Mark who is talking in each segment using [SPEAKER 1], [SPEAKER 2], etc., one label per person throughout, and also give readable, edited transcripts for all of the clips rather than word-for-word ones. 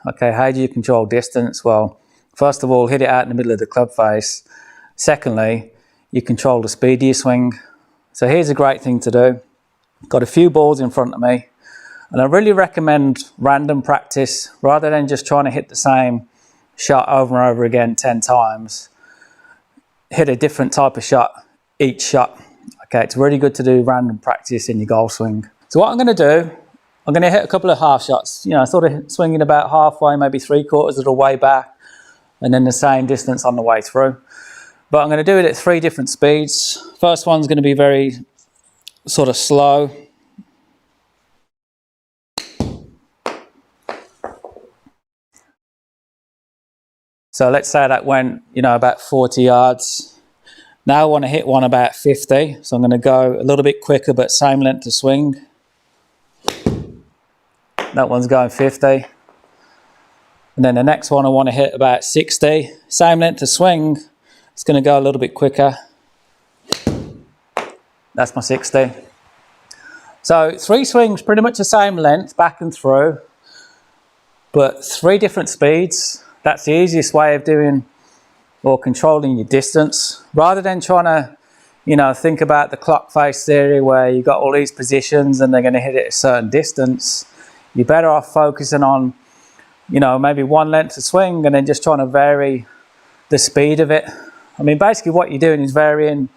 [SPEAKER 1] Okay, how do you control distance? Well, first of all, hit it out in the middle of the club face. Secondly, you control the speed of your swing. So here's a great thing to do. Got a few balls in front of me, and I really recommend random practice rather than just trying to hit the same shot over and over again 10 times. Hit a different type of shot each shot. Okay, it's really good to do random practice in your golf swing. So what I'm going to do, I'm going to hit a couple of half shots, you know, sort of swinging about halfway, maybe 3/4 of the way back, and then the same distance on the way through. But I'm going to do it at 3 different speeds. First one's going to be very sort of slow. So let's say that went, you know, about 40 yards. Now I want to hit one about 50. So I'm going to go a little bit quicker, but same length of swing. That one's going 50. And then the next one I want to hit about 60. Same length of swing. It's going to go a little bit quicker. That's my 60. So 3 swings, pretty much the same length, back and through, but 3 different speeds. That's the easiest way of doing or controlling your distance. Rather than trying to, you know, think about the clock face theory where you've got all these positions and they're going to hit it a certain distance, you're better off focusing on, you know, maybe 1 length of swing and then just trying to vary the speed of it. I mean, basically what you're doing is varying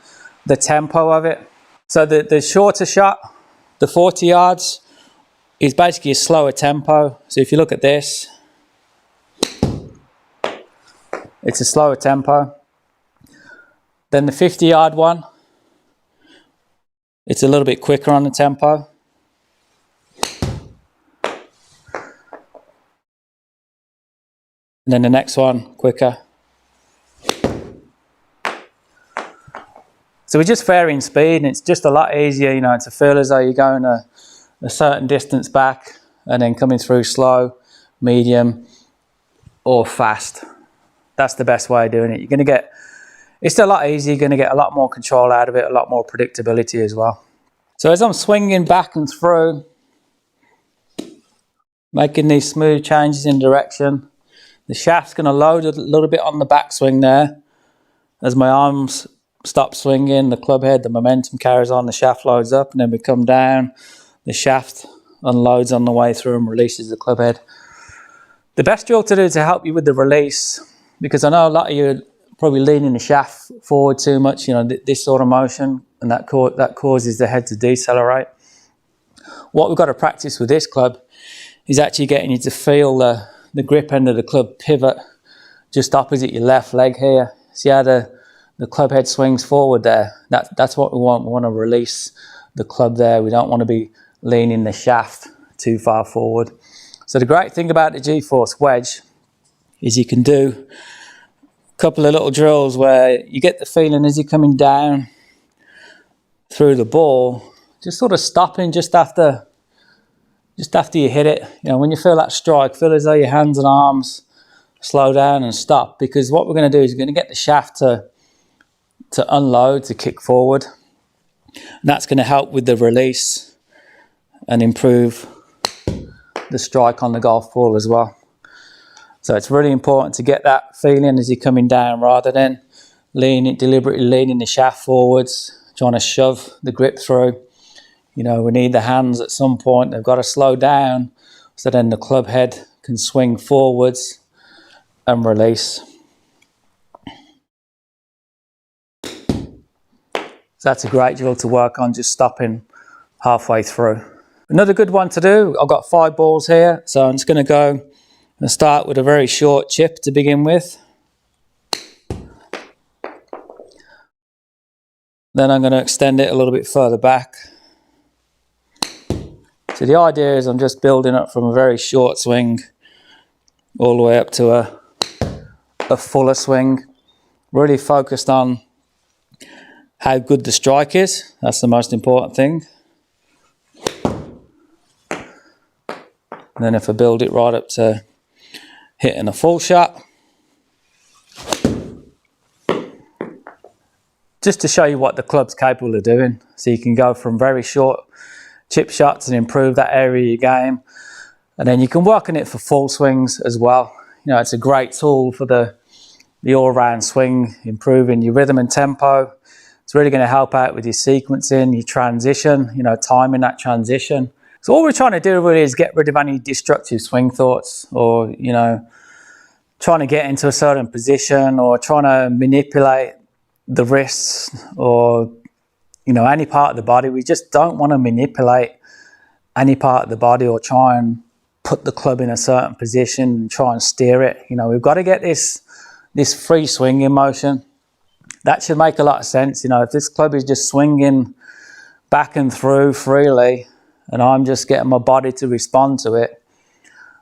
[SPEAKER 1] the tempo of it. So the shorter shot, the 40 yards, is basically a slower tempo. So if you look at this, it's a slower tempo. Then the 50-yard one, it's a little bit quicker on the tempo. And then the next one, quicker. So we're just varying speed, and it's just a lot easier, you know, to feel as though you're going a certain distance back and then coming through slow, medium, or fast. That's the best way of doing it. You're going to get, it's a lot easier, you're going to get a lot more control out of it, a lot more predictability as well. So as I'm swinging back and through, making these smooth changes in direction, the shaft's going to load a little bit on the backswing there. As my arms stop swinging, the club head, the momentum carries on, the shaft loads up, and then we come down, the shaft unloads on the way through and releases the club head. The best drill to do to help you with the release, because I know a lot of you are probably leaning the shaft forward too much, you know, this sort of motion, and that causes the head to decelerate. What we've got to practice with this club is actually getting you to feel the grip end of the club pivot just opposite your left leg here. See how the club head swings forward there? That's what we want. We want to release the club there. We don't want to be leaning the shaft too far forward. So the great thing about the GForce Wedge is you can do a couple of little drills where you get the feeling as you're coming down through the ball, just sort of stopping just after you hit it. You know, when you feel that strike, feel as though your hands and arms slow down and stop, because what we're going to do is we're going to get the shaft to unload, to kick forward. And that's going to help with the release and improve the strike on the golf ball as well. So it's really important to get that feeling as you're coming down, rather than deliberately leaning the shaft forwards, trying to shove the grip through. You know, we need the hands at some point, they've got to slow down so then the club head can swing forwards and release. So that's a great drill to work on, just stopping halfway through. Another good one to do, I've got 5 balls here, so I'm just going to go and start with a very short chip to begin with. Then I'm going to extend it a little bit further back. So the idea is I'm just building up from a very short swing all the way up to a fuller swing. Really focused on how good the strike is. That's the most important thing. And then if I build it right up to hitting a full shot. Just to show you what the club's capable of doing. So you can go from very short chip shots and improve that area of your game. And then you can work on it for full swings as well. You know, it's a great tool for the all-round swing, improving your rhythm and tempo. It's really going to help out with your sequencing, your transition, you know, timing that transition. So all we're trying to do really is get rid of any destructive swing thoughts, or, you know, trying to get into a certain position, or trying to manipulate the wrists, or, you know, any part of the body. We just don't want to manipulate any part of the body or try and put the club in a certain position and try and steer it. You know, we've got to get this free swinging motion. That should make a lot of sense. You know, if this club is just swinging back and through freely and I'm just getting my body to respond to it,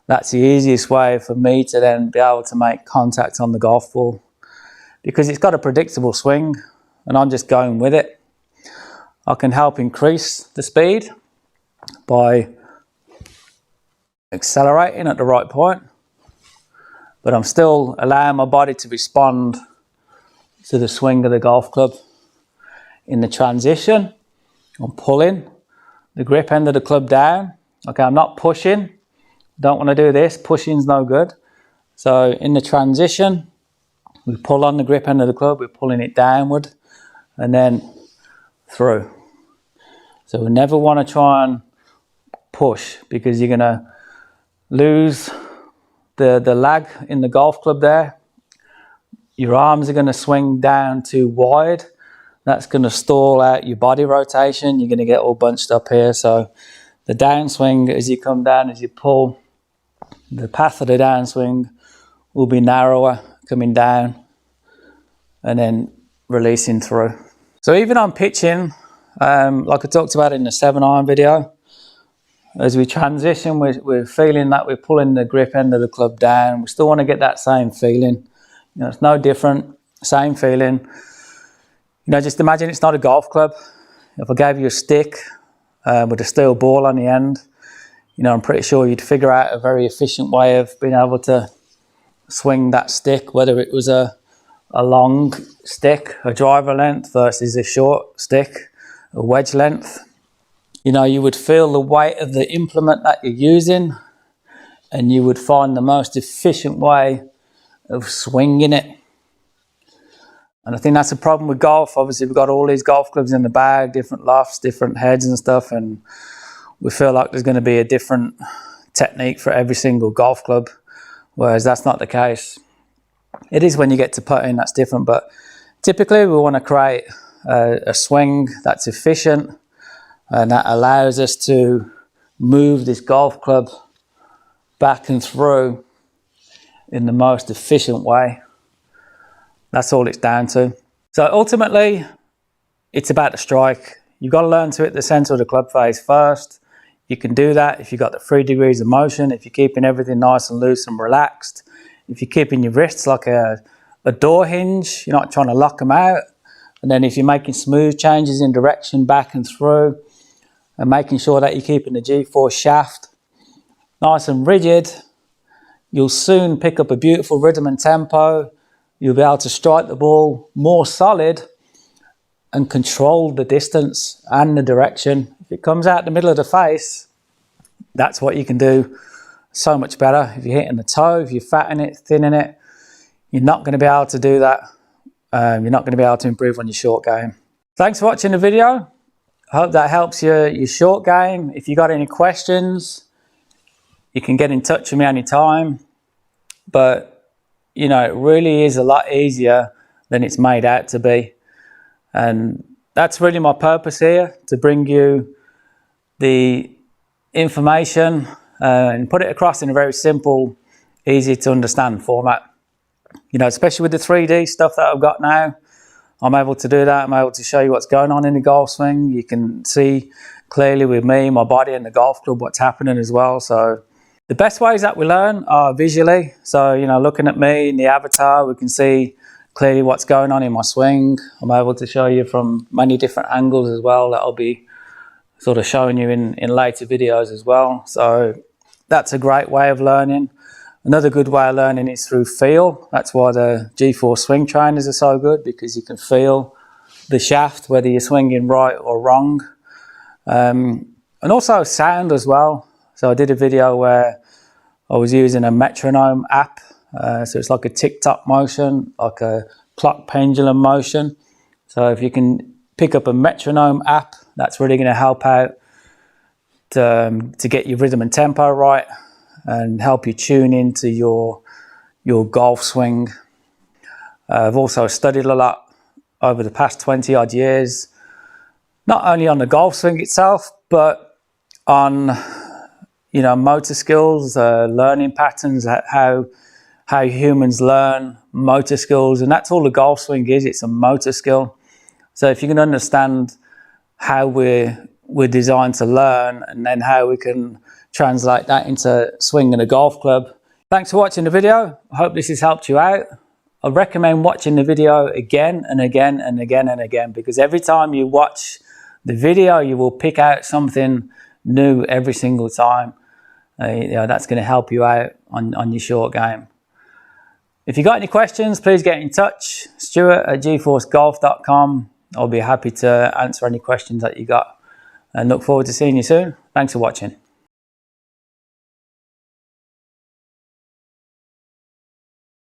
[SPEAKER 1] that's the easiest way for me to then be able to make contact on the golf ball, because it's got a predictable swing and I'm just going with it. I can help increase the speed by accelerating at the right point, but I'm still allowing my body to respond to the swing of the golf club. In the transition, I'm pulling the grip end of the club down. Okay, I'm not pushing. Don't want to do this. Pushing's no good. So in the transition, we pull on the grip end of the club, we're pulling it downward and then through. So we never want to try and push, because you're going to lose the lag in the golf club there. Your arms are going to swing down too wide. That's going to stall out your body rotation. You're going to get all bunched up here. So the downswing, as you come down, as you pull, the path of the downswing will be narrower, coming down and then releasing through. So even on pitching, like I talked about in the 7-iron video, as we transition, we're feeling that we're pulling the grip end of the club down. We still want to get that same feeling. You know, it's no different, same feeling. You know, just imagine it's not a golf club. If I gave you a stick with a steel ball on the end, you know, I'm pretty sure you'd figure out a very efficient way of being able to swing that stick, whether it was a long stick, a driver length, versus a short stick, a wedge length. You know, you would feel the weight of the implement that you're using, and you would find the most efficient way of swinging it. And I think that's a problem with golf. Obviously, we've got all these golf clubs in the bag, different lofts, different heads and stuff, and we feel like there's going to be a different technique for every single golf club, whereas that's not the case. It is when you get to putting that's different, but typically we want to create a swing that's efficient and that allows us to move this golf club back and through in the most efficient way. That's all it's down to. So ultimately, it's about the strike. You've got to learn to hit the center of the club face first. You can do that if you've got the 3 degrees of motion, if you're keeping everything nice and loose and relaxed, if you're keeping your wrists like a door hinge, you're not trying to lock them out. And then if you're making smooth changes in direction back and through, and making sure that you're keeping the GForce shaft nice and rigid, you'll soon pick up a beautiful rhythm and tempo. You'll be able to strike the ball more solid and control the distance and the direction. If it comes out the middle of the face, that's what you can do so much better. If you're hitting the toe, if you're fattening it, thinning it, you're not going to be able to do that. You're not going to be able to improve on your short game. Thanks for watching the video. I hope that helps your short game. If you got any questions, you can get in touch with me anytime. But, you know, it really is a lot easier than it's made out to be. And that's really my purpose here, to bring you the information and put it across in a very simple, easy to understand format. You know, especially with the 3D stuff that I've got now, I'm able to do that. I'm able to show you what's going on in the golf swing. You can see clearly with me, my body and the golf club, what's happening as well. So the best ways that we learn are visually. So, you know, looking at me in the avatar, we can see clearly what's going on in my swing. I'm able to show you from many different angles as well that I'll be sort of showing you in later videos as well. So that's a great way of learning. Another good way of learning is through feel. That's why the GForce swing trainers are so good, because you can feel the shaft, whether you're swinging right or wrong. And also sound as well. So I did a video where I was using a metronome app. So it's like a tick-tock motion, like a clock pendulum motion. So if you can pick up a metronome app, that's really going to help out to get your rhythm and tempo right and help you tune into your golf swing. I've also studied a lot over the past 20 odd years, not only on the golf swing itself, but on motor skills, learning patterns, how humans learn motor skills, and that's all the golf swing is. It's a motor skill. So if you can understand how we're designed to learn, and then how we can translate that into swinging a golf club. Thanks for watching the video. I hope this has helped you out. I recommend watching the video again and again and again and again, because every time you watch the video, you will pick out something new every single time. That's going to help you out on your short game. If you got any questions, please get in touch. Stuart@GForceGolf.com. I'll be happy to answer any questions that you got, and look forward to seeing you soon. Thanks for watching.